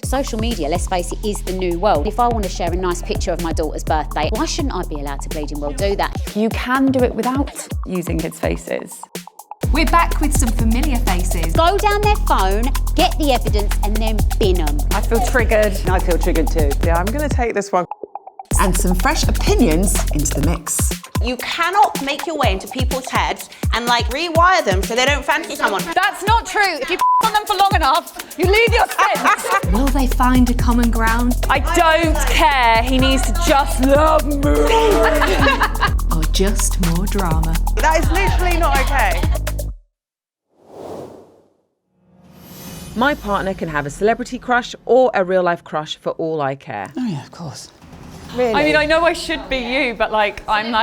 Social media, let's face it, is the new world. If I want to share a nice picture of my daughter's birthday, why shouldn't I be allowed to bleeding well do that? You can do it without using kids' faces. We're back with some familiar faces. Go down their phone, get the evidence, and then bin them. I feel triggered. I feel triggered too. Yeah, I'm going to take this one. And some fresh opinions into the mix. You cannot make your way into people's heads and rewire them so they don't fancy someone. That's not true. If you on them for long enough, you lose your sense. Will they find a common ground? I don't care. He needs to just love me. Or just more drama? That is literally not okay. My partner can have a celebrity crush or a real life crush for all I care. Oh yeah, of course. Really? I mean, I know I should be you, but I'm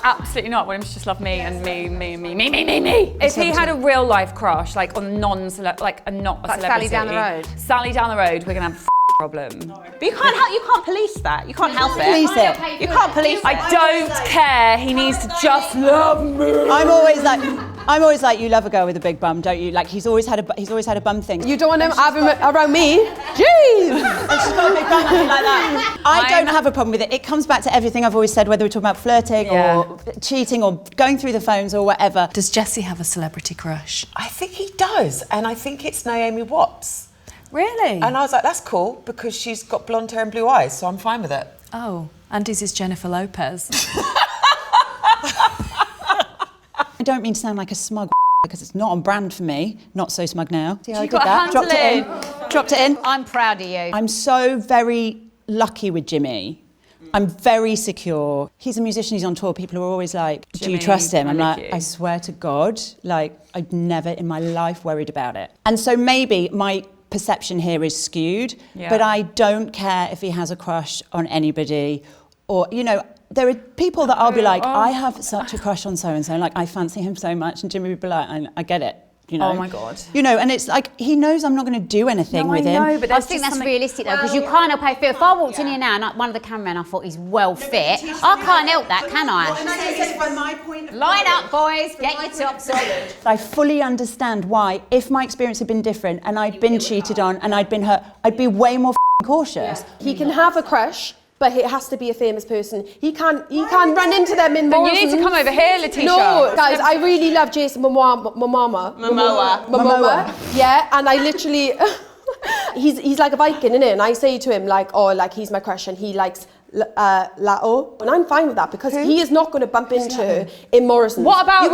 absolutely not. I want him to just love me and me. If he had a real life crush, on not a celebrity. Sally down the road. Sally down the road, we're gonna have a problem. But you can't police that. You can't help it. Police it. You can't police it. I don't care. He needs to just love me. I'm always like, you love a girl with a big bum, don't you? He's always had a bum thing. You don't want him having around me? Jeez! And she's got a big bum, nothing like that. I don't have a problem with it. It comes back to everything I've always said, whether we're talking about flirting or cheating or going through the phones or whatever. Does Jessie have a celebrity crush? I think he does, and I think it's Naomi Watts. Really? And I was like, that's cool, because she's got blonde hair and blue eyes, so I'm fine with it. Oh, and his is Jennifer Lopez. I don't mean to sound like a smug because it's not on brand for me. Not so smug now. See how I did got that? handle Dropped it in. I'm proud of you. I'm so very lucky with Jimmy. I'm very secure. He's a musician, he's on tour. People are always like, do you Jimmy, trust him? I'm I like like, you. I swear to God, I've never in my life worried about it. And so maybe my perception here is skewed, but I don't care if he has a crush on anybody or, there are people that I'll be like, I have such a crush on so-and-so, I fancy him so much, and Jimmy would be like, I get it, Oh my God. And it's he knows I'm not going to do anything with him. I know, but I think that's realistic though, because you can't help how you feel. If I walked in here now and one of the cameramen I thought he's well fit, I can't help that, can I? Line up, boys, get your tops on. I fully understand why, if my experience had been different and I'd been cheated on and I'd been hurt, I'd be way more cautious. He can have a crush, but it has to be a famous person. He can't run into them in Morrison's. You need to come over here, Letitia. No, guys, I really love Jason Momoa. Yeah, and I literally, he's like a Viking, innit? And I say to him he's my crush, and he likes Lao, and I'm fine with that because he is not going to bump into her in Morrison's. What about a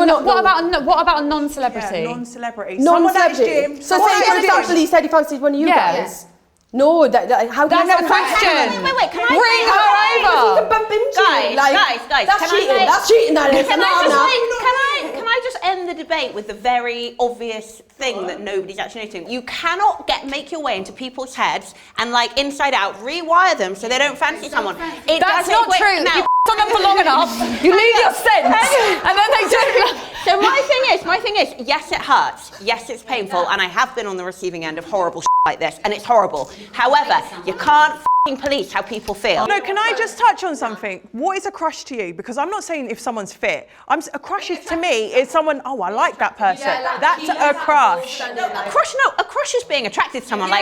non-celebrity? Yeah, non-celebrity. Non-celebrity. So say, for example, he said he fancied one of you guys. No, how can That's you a question. Wait, can I Bring her over. He can bump into you. Guys, that's cheating. That's cheating, that is. Can I just end the debate with the very obvious thing that nobody's actually noticing? You cannot make your way into people's heads and inside out rewire them so they don't fancy someone. That's not true. If you on them for long enough, you lose your sense, and then they don't. So my thing is, yes, it hurts. Yes, it's painful, and I have been on the receiving end of horrible like this, and it's horrible. However, you can't police how people feel. No, can I just touch on something? What is a crush to you? Because I'm not saying if someo's fit. A crush is, to me, is someone, I like that person. That's a crush. A crush is being attracted to someone. A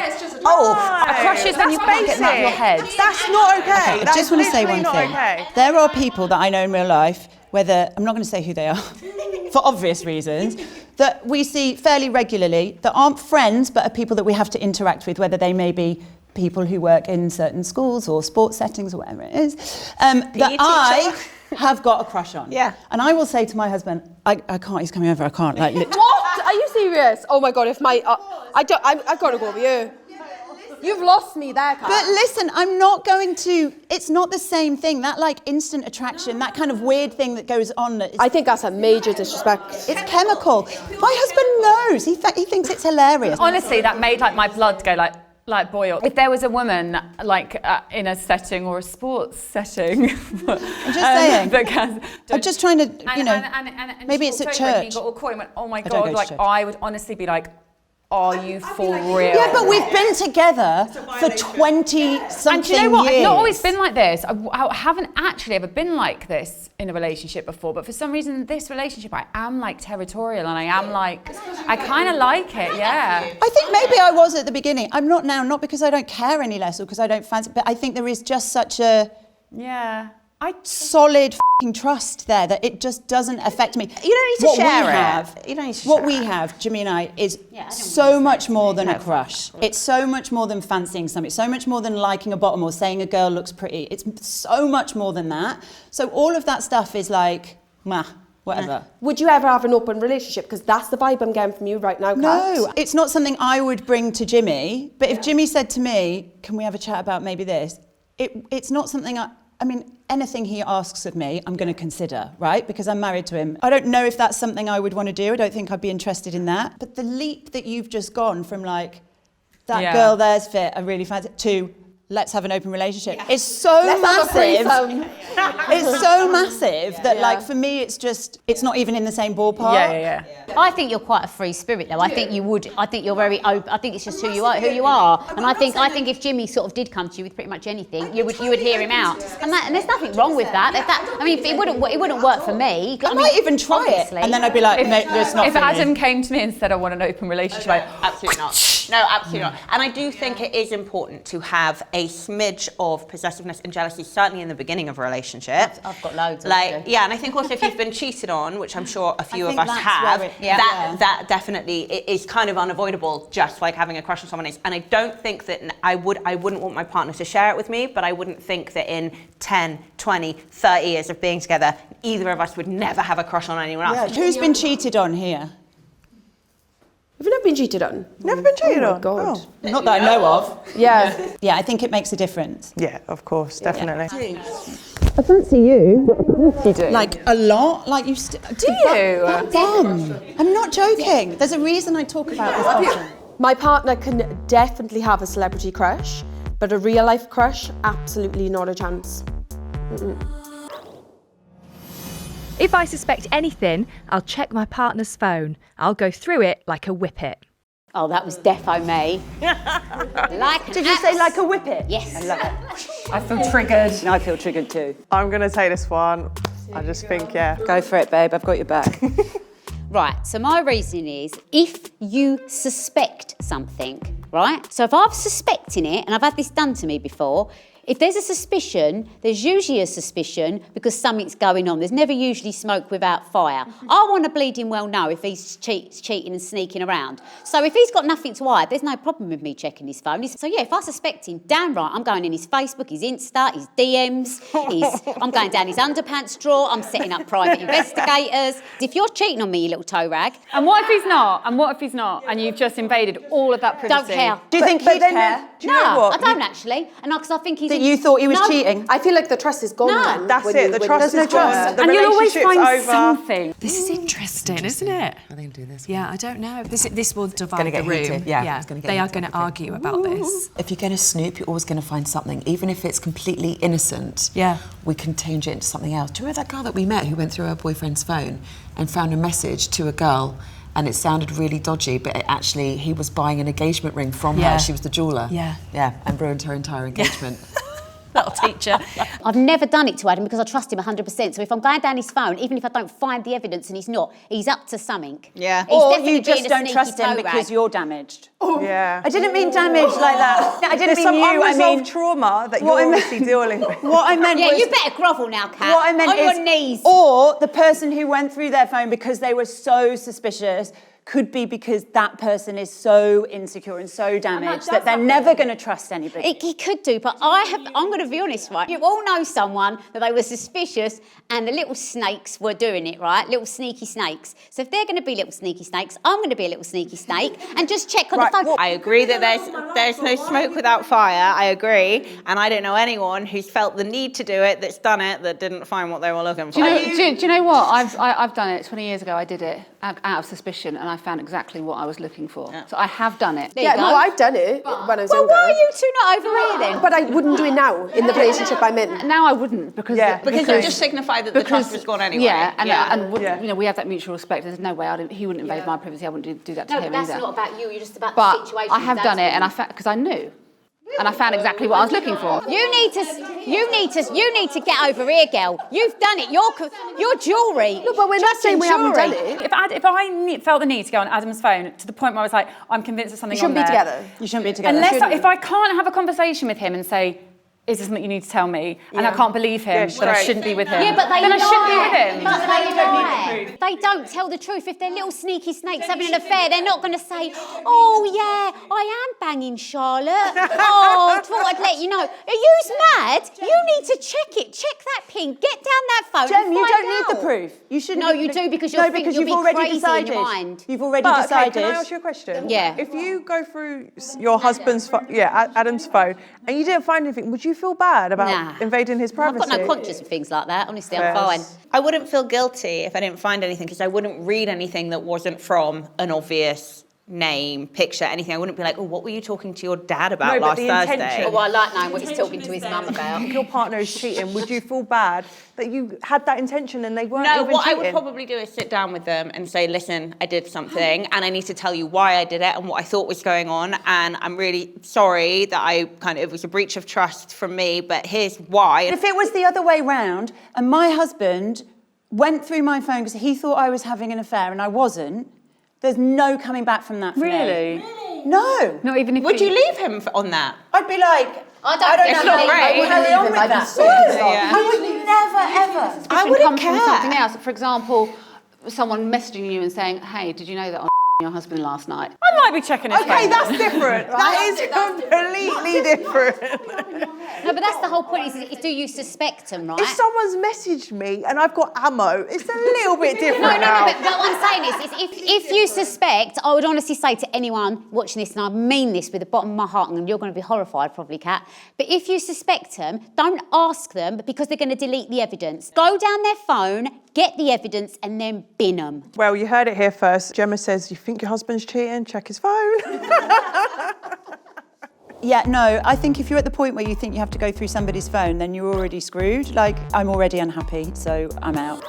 crush is when you can't get out of your head. That's not okay. I just want to say one thing. There are people that I know in real life, whether, I'm not going to say who they are, for obvious reasons, that we see fairly regularly, that aren't friends, but are people that we have to interact with, whether they may be people who work in certain schools or sports settings or whatever it is, that I have got a crush on. Yeah. And I will say to my husband, I can't, he's coming over, I can't. What? Are you serious? Oh my God, if my, I've got to go with you. You've lost me there, Carl. But listen, I'm not going to, it's not the same thing. That instant attraction, that kind of weird thing that goes on. I think that's a major disrespect. It's chemical. My husband knows. He thinks it's hilarious. Honestly, that made my blood go boil. If there was a woman in a setting or a sports setting, I'm just saying. I'm just trying to, and maybe it's at church. He got all coy and went, oh my I don't God, go to church. I would honestly be like, are you for real? Yeah, but we've been together for 20-something And do you know what? years. I've not always been like this. I haven't actually ever been like this in a relationship before, but for some reason, this relationship, I am like territorial and I am like, I kind of like it, yeah. I think maybe I was at the beginning. I'm not now, not because I don't care any less or because I don't fancy, but I think there is just such a solid f***ing trust there that it just doesn't affect me. You don't need to share it. You don't need to what share we it. have, Jimmy and I, is so much more than a crush. It's so much more than fancying something. It's so much more than liking a bottom or saying a girl looks pretty. It's so much more than that. So all of that stuff is like, whatever. Would you ever have an open relationship? Because that's the vibe I'm getting from you right now, Kat. No, it's not something I would bring to Jimmy. But if Jimmy said to me, can we have a chat about maybe this? It's not something I mean, anything he asks of me, I'm going to consider, right? Because I'm married to him. I don't know if that's something I would want to do. I don't think I'd be interested in that. But the leap that you've just gone from like, that girl there's fit, I really fancy, to let's have an open relationship. It's so massive. It's so massive that like for me it's just, it's not even in the same ballpark. Yeah. I think you're quite a free spirit though. I think you're very open. I think it's just who you are. And I think if Jimmy sort of did come to you with pretty much anything, you would hear him out. And there's nothing wrong with that. I mean, it wouldn't work for me. I might even try it. And then I'd be like, no, it's not If for me. Adam came to me and said I want an open relationship, Absolutely not. No, absolutely not. And I do think it is important to have a smidge of possessiveness and jealousy, certainly in the beginning of a relationship. I've got loads. And I think also if you've been cheated on, which I'm sure a few of us that's have, where that definitely is kind of unavoidable, just like having a crush on someone else. And I don't think that I wouldn't want my partner to share it with me, but I wouldn't think that in 10, 20, 30 years of being together, either of us would never have a crush on anyone else. Who's been cheated on here? Have you never been cheated on? Never been cheated on? God. Oh. Not that I know of. Yeah. Yeah, I think it makes a difference. Yeah, of course, definitely. I fancy you. You do. Like a lot. Like you. Do you? Bum. I'm not joking. There's a reason I talk about this often. My partner can definitely have a celebrity crush, but a real life crush, absolutely not a chance. If I suspect anything, I'll check my partner's phone. I'll go through it like a whippet. Oh, that was defo me. Did you say like a whippet? Yes. I love it. I feel triggered. And I feel triggered too. I'm going to take this one. I just think, Go for it, babe. I've got your back. Right, so my reasoning is if you suspect something, right? So if I'm suspecting it, and I've had this done to me before, if there's a suspicion, there's usually a suspicion because something's going on. There's never usually smoke without fire. I want to bleeding well know if he's cheating and sneaking around. So if he's got nothing to hide, there's no problem with me checking his phone. So yeah, if I suspect him, damn right, I'm going in his Facebook, his Insta, his DMs, I'm going down his underpants drawer, I'm setting up private investigators. If you're cheating on me, you little toe rag. And what if he's not? And you've just invaded all of that privacy? Don't care. Do you think he'd care? do you know what? I don't actually. And because I think he's... That you thought he was cheating? I feel like the trust is gone then. That's when it. you- The when trust there's is no gone. trust. The And you'll always relationship's find over. something. This is interesting, isn't it? Are they going to do this? Yeah, I don't know. This will divide gonna the get room. heated. Yeah, it's gonna get They are heated. going to argue about this. If you're going to snoop, you're always going to find something, even if it's completely innocent. Yeah. We can change it into something else. Do you remember that girl that we met who went through her boyfriend's phone and found a message to a girl, and it sounded really dodgy, but he was buying an engagement ring from Yeah. her. She was the jeweller. Yeah. Yeah, and ruined her entire engagement. That'll teach you. I've never done it to Adam because I trust him 100%. So if I'm going down his phone, even if I don't find the evidence and he's not, he's up to something. Yeah. He's Or definitely you just being a don't sneaky trust him toe because rag. you're damaged. Yeah. I didn't mean damaged like that. I didn't There's mean some you. I unresolved mean trauma that you're what I meant- obviously dealing with. what I meant Yeah, was. you better grovel now, Kat. What I meant on is, your knees. or the person who went through their phone because they were so suspicious could be because that person is so insecure and so damaged that they're never going to trust anybody. He could do, but I'm going to be honest, right? You all know someone that they were suspicious and the little snakes were doing it, right? Little sneaky snakes. So if they're going to be little sneaky snakes, I'm going to be a little sneaky snake and just check on the phone. I agree that there's no smoke without fire. I agree, and I don't know anyone who's felt the need to do it, that's done it, that didn't find what they were looking for. Do you know what? I've done it 20 years ago. I did it. out of suspicion, and I found exactly what I was looking for. So I have done it. Yeah, no, I've done it when I was younger. Why are you two not over here then? But I wouldn't do it now in the relationship I'm in. Now I wouldn't because Because you just signify that the trust was gone anyway. Yeah, and you know, we have that mutual respect. There's no way he wouldn't invade my privacy. I wouldn't do that to No, him but that's either. not about you. You're just about But the situation. I have done it, and because I knew. And I found exactly what I was looking for. You need to get over here, girl. You've done it. Your jewellery. No, but we're not saying we haven't done it. If I felt the need to go on Adam's phone to the point where I was like, I'm convinced there's something You shouldn't on be there. together. You shouldn't be together. If I can't have a conversation with him and say, is this something you need to tell me? And I can't believe him, then I shouldn't be with him. Yeah, but then I shouldn't be with him. But they lie. They don't tell the truth. If they're little sneaky snakes having an affair, they're not going to say, oh yeah, I am banging Charlotte. Oh, thought I'd let you know. Are you mad? You need to check it. Check that pin. Get down that phone. Jem, and you find don't need the out. proof. You shouldn't. No, you do because you'll you've be already crazy decided. in your mind. You've already But, decided. okay, can I ask you a question? Yeah. If you go through your husband's, Adam's phone, and you didn't find anything, would you feel bad about invading his privacy? I've got no conscience of things like that. Honestly, I'm Yes. fine. I wouldn't feel guilty if I didn't find anything because I wouldn't read anything that wasn't from an obvious name, picture, anything. I wouldn't be like, oh, what were you talking to your dad about last Thursday? intention. Oh, I like knowing what he's talking to his mum about. If your partner is cheating, would you feel bad that you had that intention and they weren't No, even what I cheating? would probably do is sit down with them and say, listen, I did something and I need to tell you why I did it and what I thought was going on. And I'm really sorry that it was a breach of trust from me, but here's why. If it was the other way round and my husband went through my phone because he thought I was having an affair and I wasn't, there's no coming back from that for me. Really? No. Not even if Would you leave him on that? I'd be like, I don't It's know. not great. I would carry on with that. I would never, ever. I wouldn't Comes from care. something else. For example, someone messaging you and saying, hey, did you know that on your husband last night? I might be checking his phone. Okay, that's different. That is completely different. No, but that's the whole point. Is do you suspect them, right? If someone's messaged me and I've got ammo, it's a little bit different No, now. but what I'm saying is if you suspect, I would honestly say to anyone watching this, and I mean this with the bottom of my heart, and you're going to be horrified probably, Kat, but if you suspect them, don't ask them because they're going to delete the evidence. Go down their phone, get the evidence, and then bin them. Well, you heard it here first. Gemma says, you think your husband's cheating? Check his phone. Yeah, no, I think if you're at the point where you think you have to go through somebody's phone, then you're already screwed. Like, I'm already unhappy, so I'm out.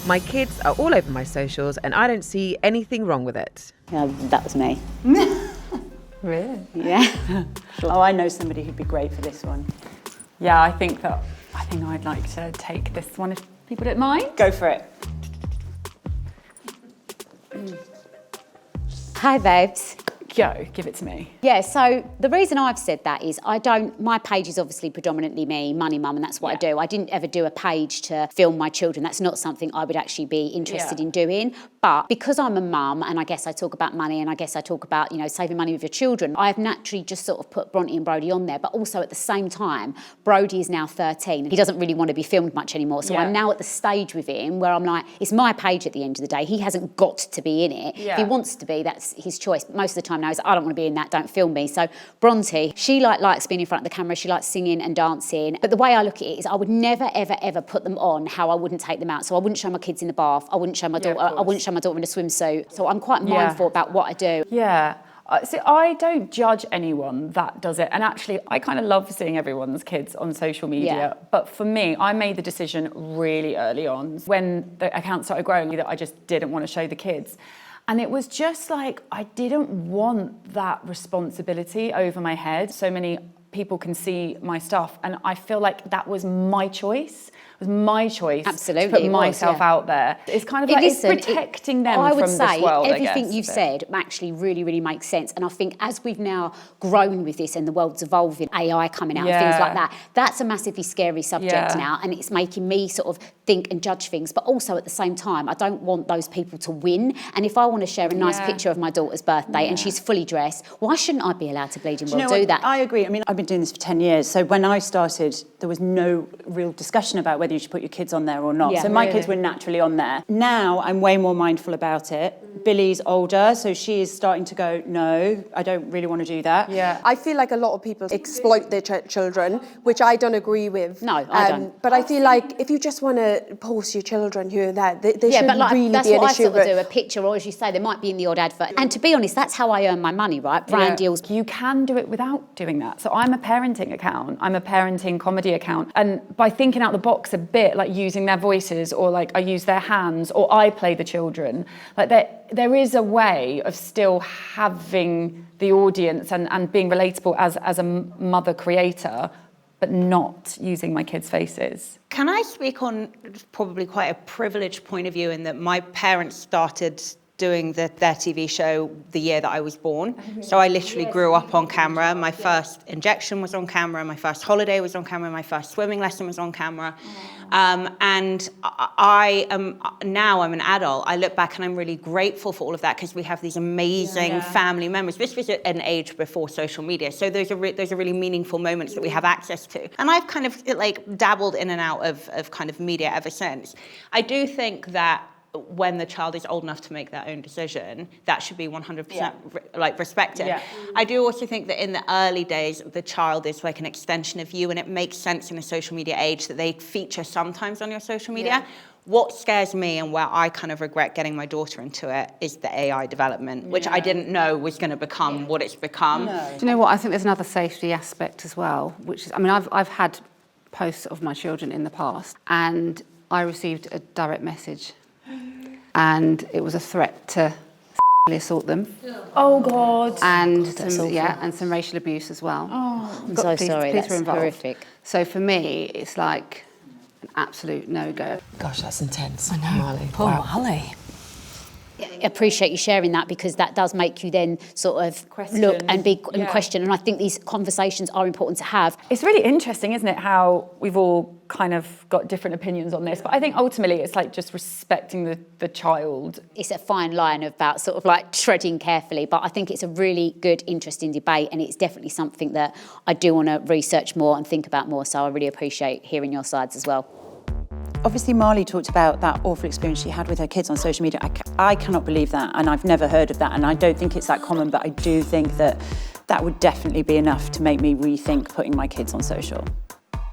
My kids are all over my socials and I don't see anything wrong with it. That was me. Really? Yeah. Oh, I know somebody who'd be great for this one. Yeah, I think I'd like to take this one if people don't mind. Go for it. Hi, babes. Go, give it to me. Yeah, so the reason I've said that is my page is obviously predominantly me, money mum, and that's what I do. I didn't ever do a page to film my children. That's not something I would actually be interested in doing. But because I'm a mum, and I guess I talk about money, and I guess I talk about, saving money with your children, I've naturally just sort of put Bronte and Brody on there. But also at the same time, Brody is now 13. He doesn't really want to be filmed much anymore. So I'm now at the stage with him where I'm like, it's my page at the end of the day. He hasn't got to be in it. Yeah. If he wants to be, that's his choice. But most of the time now, I don't want to be in that, don't film me. So Bronte, she likes being in front of the camera, she likes singing and dancing. But the way I look at it is I would never, ever, ever put them on how I wouldn't take them out. So I wouldn't show my kids in the bath, I wouldn't show my daughter, I wouldn't show my daughter in a swimsuit. So I'm quite mindful about what I do. Yeah. See, I don't judge anyone that does it. And actually, I kind of love seeing everyone's kids on social media. Yeah. But for me, I made the decision really early on when the account started growing that I just didn't want to show the kids. And it was just like, I didn't want that responsibility over my head. So many people can see my stuff. And I feel like that was my choice. It was my choice Absolutely, to put it was, myself yeah. out there. It's kind of like, it's protecting them from this world, I guess. Everything you've said actually really, really makes sense. And I think as we've now grown with this and the world's evolving, AI coming out and things like that, that's a massively scary subject now. And it's making me sort of think and judge things. But also at the same time, I don't want those people to win. And if I want to share a nice picture of my daughter's birthday and she's fully dressed, why shouldn't I be allowed to bleeding well do that? I agree. I mean, I've been been doing this for 10 years. So when I started, there was no real discussion about whether you should put your kids on there or not. Yeah, so my kids were naturally on there. Now I'm way more mindful about it. Billy's older, so she is starting to go, no, I don't really want to do that. Yeah. I feel like a lot of people exploit their children, which I don't agree with. No, I don't. But I feel like if you just want to post your children here and there, they shouldn't really that's be an what issue. I sort of do, a picture, or as you say, there might be in the odd advert. And to be honest, that's how I earn my money, right? Brand deals. You can do it without doing that. So I'm a parenting account. I'm a parenting comedy account. And by thinking out the box a bit, like using their voices, or like I use their hands, or I play the children, like there is a way of still having the audience and being relatable as a mother creator, but not using my kids' faces. Can I speak on probably quite a privileged point of view in that my parents started doing their TV show the year that I was born. So I literally grew up on camera. My first injection was on camera. My first holiday was on camera. My first swimming lesson was on camera. And I am, now I'm an adult, I look back and I'm really grateful for all of that because we have these amazing family members. This was an age before social media. So those are really meaningful moments that we have access to. And I've kind of like dabbled in and out of kind of media ever since. I do think that when the child is old enough to make their own decision, that should be 100% like respected. Yeah. I do also think that in the early days, the child is like an extension of you, and it makes sense in a social media age that they feature sometimes on your social media. Yeah. What scares me and where I kind of regret getting my daughter into it is the AI development, which I didn't know was going to become what it's become. No. Do you know what? I think there's another safety aspect as well, which is, I mean, I've had posts of my children in the past, and I received a direct message. And it was a threat to assault them. Oh God! And some racial abuse as well. Oh, I'm so sorry. That's horrific. So for me, it's like an absolute no-go. Gosh, that's intense. I know. Marley. Poor Marley. I appreciate you sharing that, because that does make you then sort of look and question. And I think these conversations are important to have. It's really interesting, isn't it, how we've all kind of got different opinions on this. But I think ultimately it's like just respecting the child. It's a fine line about sort of like treading carefully. But I think it's a really good, interesting debate. And it's definitely something that I do want to research more and think about more. So I really appreciate hearing your sides as well. Obviously, Marley talked about that awful experience she had with her kids on social media. I cannot believe that, and I've never heard of that, and I don't think it's that common, but I do think that that would definitely be enough to make me rethink putting my kids on social.